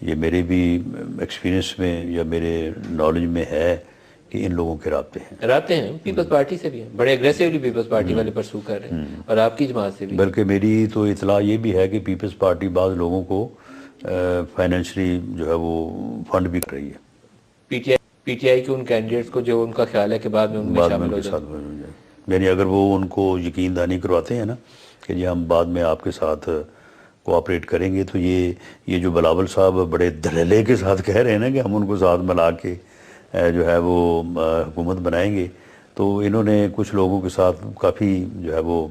یہ میرے بھی ایکسپیرینس میں یا میرے نالج میں ہے کہ ان لوگوں کے رابطے ہیں پیپلز پارٹی سے بھی ہیں، بڑے اگریسیولی پیپلز پارٹی والے پرسو کر رہے ہیں، اور آپ کی جماعت سے بھی. بلکہ میری تو اطلاع یہ بھی ہے کہ پیپلز پارٹی بعض لوگوں کو فائنینشلی جو ہے وہ فنڈ بھی کر رہی ہے. پی ٹی آئی کے ان کینڈیڈیٹس کو جو ان کا خیال ہے کہ بعد میں ان میں شامل ہو جائیں. یعنی اگر وہ ان کو یقین دہانی کرواتے ہیں نا کہ جی ہم بعد میں آپ کے ساتھ کوآپریٹ کریں گے، تو یہ جو بلاول صاحب بڑے دھڑلے کے ساتھ کہہ رہے ہیں نا کہ ہم ان کو ساتھ ملا کے جو ہے وہ حکومت بنائیں گے، تو انہوں نے کچھ لوگوں کے ساتھ کافی جو ہے وہ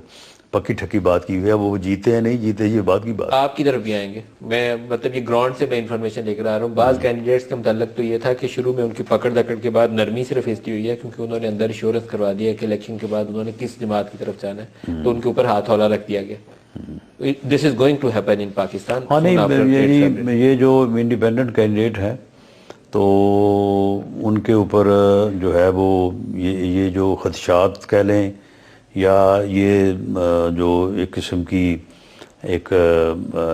پکی ٹھکی بات کی ہوئی ہے. وہ جیتے ہیں نہیں جیتے یہ بات کی بات. آپ کی طرف بھی آئیں گے، میں مطلب یہ گراؤنڈ سے میں انفارمیشن لے کر آ رہا ہوں. بعض کینڈیڈیٹس کے متعلق تو یہ تھا کہ شروع میں ان کی پکڑ دکڑ کے بعد نرمی صرف اس لیے ہوئی ہے کیونکہ انہوں نے اندر ایشورنس کروا دیا کہ الیکشن کے بعد انہوں نے کس جماعت کی طرف جانا ہے، تو ان کے اوپر ہاتھ ہولا رکھ دیا گیا. This is going to happen in Pakistan. ہاں نہیں، یہ جو انڈیپینڈنٹ کینڈیڈیٹ ہیں تو ان کے اوپر جو ہے وہ یہ جو خدشات کہہ لیں یا یہ جو ایک قسم کی ایک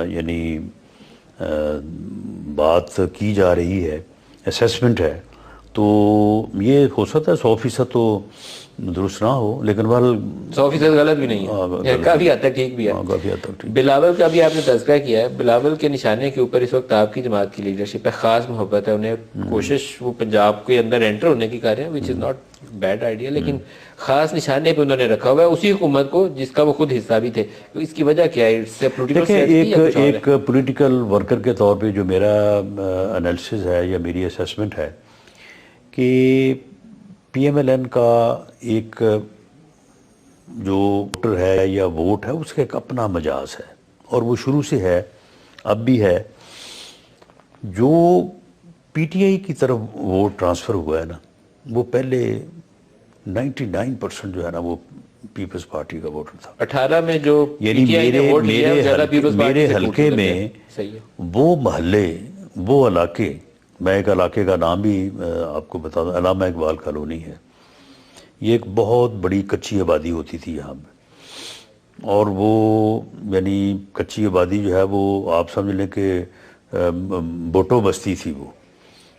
یعنی بات کی جا رہی ہے، اسیسمنٹ ہے، تو یہ ہو سکتا ہے 100% تو درست نہ ہو، لیکن 100% غلط بھی نہیں ہے، کافی حد تک ٹھیک بھی ہے. کافی حد تک ٹھیک. بلاول کا بھی آپ نے تذکرہ کیا ہے. بلاول کے نشانے کے اوپر اس وقت آپ کی جماعت کی لیڈرشپ ہے، خاص محبت ہے انہیں، کوشش وہ پنجاب کے اندر انٹر ہونے کی کر رہے ہیں، وچ از ناٹ بیڈ آئیڈیا، لیکن خاص نشانے پہ انہوں نے رکھا ہوا ہے اسی حکومت کو جس کا وہ خود حصہ بھی تھے. اس کی وجہ کیا ہے؟ ایک پولیٹیکل ورکر کے طور پہ جو میرا انالیسز ہے یا میری اسیسمنٹ ہے کہ پی ایم ایل این کا ایک جو ووٹر ہے یا ووٹ ہے اس کا ایک اپنا مجاز ہے، اور وہ شروع سے ہے، اب بھی ہے. جو پی ٹی آئی کی طرف ووٹ ٹرانسفر ہوا ہے نا، وہ پہلے 99% جو ہے نا وہ پیپلز پارٹی کا ووٹر تھا. 18 میں جو یعنی میرے حلقے میں وہ محلے، وہ علاقے، میں ایک علاقے کا نام بھی آپ کو بتا دوں، علامہ اقبال کالونی ہے. یہ ایک بہت بڑی کچی آبادی ہوتی تھی یہاں پہ، اور وہ یعنی کچی آبادی جو ہے وہ آپ سمجھ لیں کہ بوٹو بستی تھی وہ.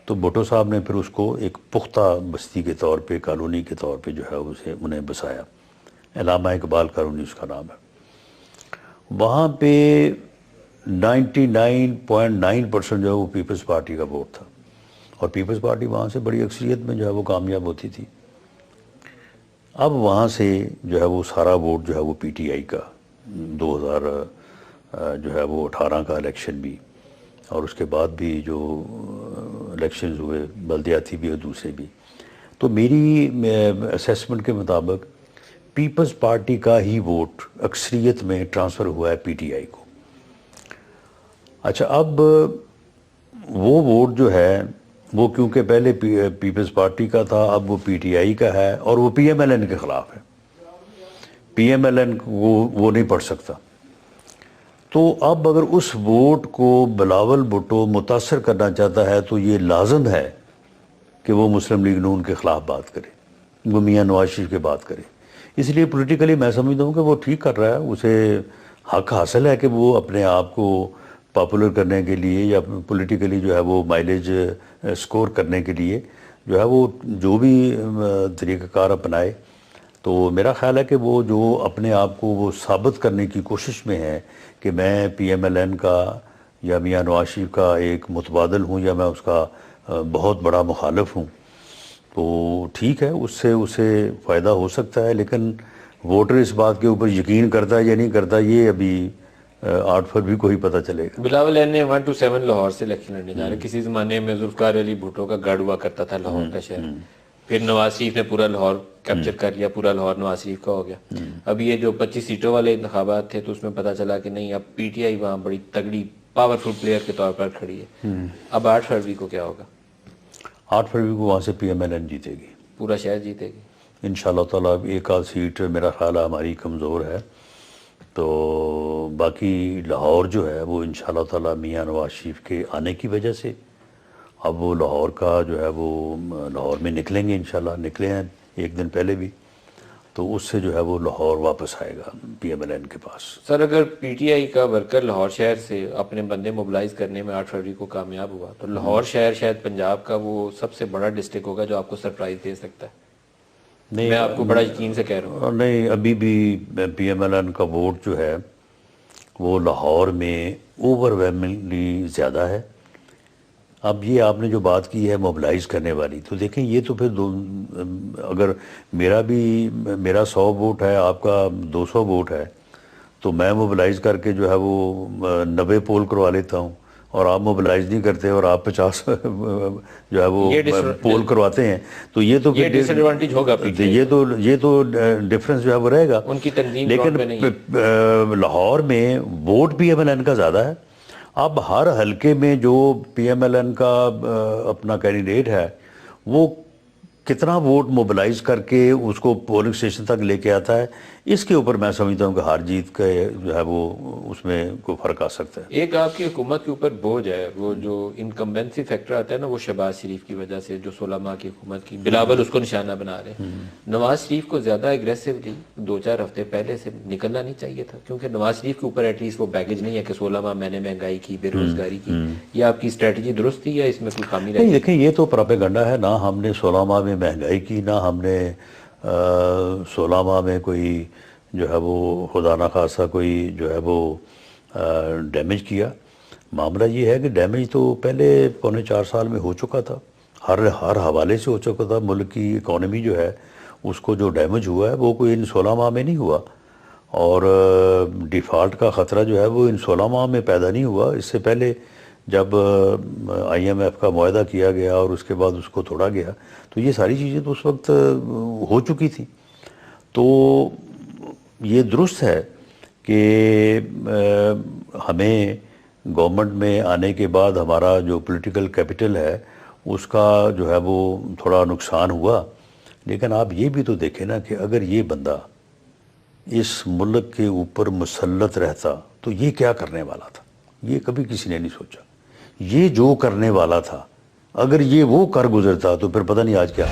تو بھٹو صاحب نے پھر اس کو ایک پختہ بستی کے طور پہ، کالونی کے طور پہ جو ہے انہیں بسایا. علامہ اقبال کالونی اس کا نام ہے. وہاں پہ 99.9% جو ہے وہ پیپلز پارٹی کا ووٹ تھا، اور پیپلز پارٹی وہاں سے بڑی اکثریت میں جو ہے وہ کامیاب ہوتی تھی. اب وہاں سے جو ہے وہ سارا ووٹ جو ہے وہ پی ٹی آئی کا، 2000 جو ہے وہ 18 کا الیکشن بھی، اور اس کے بعد بھی جو الیکشنز ہوئے بلدیاتی بھی اور دوسرے بھی. تو میری اسیسمنٹ کے مطابق پیپلز پارٹی کا ہی ووٹ اکثریت میں ٹرانسفر ہوا ہے پی ٹی آئی کو. اچھا، اب وہ ووٹ جو ہے وہ کیونکہ پہلے پیپلز پارٹی کا تھا، اب وہ پی ٹی آئی کا ہے، اور وہ پی ایم ایل این کے خلاف ہے. پی ایم ایل این وہ نہیں پڑھ سکتا. تو اب اگر اس ووٹ کو بلاول بھٹو متاثر کرنا چاہتا ہے تو یہ لازم ہے کہ وہ مسلم لیگ نون کے خلاف بات کرے، وہ میاں نواز شریف کے بات کرے. اس لیے پولیٹیکلی میں سمجھتا ہوں کہ وہ ٹھیک کر رہا ہے، اسے حق حاصل ہے کہ وہ اپنے آپ کو پاپولر کرنے کے لیے یا پولیٹیکلی جو ہے وہ مائلیج سکور کرنے کے لیے جو ہے وہ جو بھی طریقہ کار اپنائے. تو میرا خیال ہے کہ وہ جو اپنے آپ کو وہ ثابت کرنے کی کوشش میں ہے کہ میں پی ایم ایل این کا یا میاں نواز شریف کا ایک متبادل ہوں یا میں اس کا بہت بڑا مخالف ہوں، تو ٹھیک ہے، اس سے اسے فائدہ ہو سکتا ہے. لیکن ووٹر اس بات کے اوپر یقین کرتا ہے یا نہیں کرتا، یہ ابھی 8 فروری کو ہی پتہ چلے گا. بلاول این نے 1 to 7 لاہور سے الیکشن لڑنے جا رہے. کسی زمانے میں ذوالفقار علی بھٹو کا گڑھ ہوا کرتا تھا لاہور کا شہر، پھر نواز شریف نے پورا لاہور کیپچر کر لیا، پورا لاہور نواز شریف کا ہو گیا. اب یہ جو 25 سیٹوں والے انتخابات تھے تو اس میں پتہ چلا کہ نہیں، اب پی ٹی آئی وہاں بڑی تگڑی پاورفل پلیئر کے طور پر کھڑی ہے. اب 8 فروری کو کیا ہوگا؟ 8 فروری کو وہاں سے پی ایم ایل این جیتے گی، پورا شہر جیتے گی انشاءاللہ تعالیٰ. ایک آدھ سیٹ میرا خیال ہے ہماری کمزور ہے، تو باقی لاہور جو ہے وہ انشاءاللہ تعالیٰ میاں نواز شریف کے آنے کی وجہ سے اب وہ لاہور کا جو ہے وہ لاہور میں نکلیں گے، انشاءاللہ نکلے ہیں ایک دن پہلے بھی. تو اس سے جو ہے وہ لاہور واپس آئے گا پی ایم ایل این کے پاس. سر اگر پی ٹی آئی کا ورکر لاہور شہر سے اپنے بندے موبلائز کرنے میں 8 فروری کو کامیاب ہوا تو لاہور شہر شاید پنجاب کا وہ سب سے بڑا ڈسٹرکٹ ہوگا جو آپ کو سرپرائز دے سکتا ہے. میں آپ کو بڑا یقین سے کہہ رہا ہوں. نہیں, ابھی بھی پی ایم ایل این کا ووٹ جو ہے وہ لاہور میں اوور ویلمنگلی زیادہ ہے. اب یہ آپ نے جو بات کی ہے موبلائز کرنے والی, تو دیکھیں یہ تو پھر اگر میرا 100 ووٹ ہے, آپ کا 200 ووٹ ہے, تو میں موبلائز کر کے جو ہے وہ 90 پول کروا لیتا ہوں, اور آپ موبلائز نہیں کرتے اور آپ 50 جو ہے وہ پول کرواتے ہیں, تو یہ تو ڈس ایڈوانٹیج ہوگا. یہ تو ڈفرنس جو ہے وہ رہے گا. ان کی تنظیم. لیکن لاہور میں vote P M L N کا زیادہ ہے. اب ہر حلقے میں جو پی ایم ایل این کا اپنا کینڈیڈیٹ ہے وہ کتنا ووٹ موبلائز کر کے اس کو پولنگ اسٹیشن تک لے کے آتا ہے, اس کے اوپر میں سمجھتا ہوں کہ ہار جیت کا جو ہے وہ اس میں کوئی فرق آ سکتا ہے. ایک آپ کی حکومت کے اوپر بوجھ ہے, وہ جو انکمبینسی فیکٹر آتا ہے نا, وہ شہباز شریف کی وجہ سے, جو 16 ماہ کی حکومت کی بلاول اس کو نشانہ بنا رہے ہیں. نواز شریف کو زیادہ ایگریسولی 2-4 ہفتے پہلے سے نکلنا نہیں چاہیے تھا, کیونکہ نواز شریف کے اوپر ایٹ لیسٹ وہ بیگیج نہیں ہے کہ 16 ماہ میں نے مہنگائی کی, بے روزگاری کی. یہ آپ کی اسٹریٹجی درست تھی یا اس میں کوئی خامی رہی؟ دیکھیں یہ تو پراپیگنڈا ہے. نہ ہم نے 16 ماہ میں مہنگائی کی, نہ ہم نے 16 ماہ میں کوئی جو ہے وہ خدا نخواستہ کوئی جو ہے وہ ڈیمیج کیا. معاملہ یہ ہے کہ ڈیمیج تو پہلے 4.25 سال میں ہو چکا تھا, ہر حوالے سے ہو چکا تھا. ملک کی اکانومی جو ہے اس کو جو ڈیمیج ہوا ہے وہ کوئی ان 16 ماہ میں نہیں ہوا, اور ڈیفالٹ کا خطرہ جو ہے وہ ان 16 ماہ میں پیدا نہیں ہوا. اس سے پہلے جب آئی ایم ایف کا معاہدہ کیا گیا اور اس کے بعد اس کو توڑا گیا, تو یہ ساری چیزیں تو اس وقت ہو چکی تھی. تو یہ درست ہے کہ ہمیں گورنمنٹ میں آنے کے بعد ہمارا جو پولیٹیکل کیپٹل ہے اس کا جو ہے وہ تھوڑا نقصان ہوا. لیکن آپ یہ بھی تو دیکھیں نا کہ اگر یہ بندہ اس ملک کے اوپر مسلط رہتا تو یہ کیا کرنے والا تھا, یہ کبھی کسی نے نہیں سوچا. یہ جو کرنے والا تھا اگر یہ وہ کر گزرتا تو پھر پتہ نہیں آج کیا.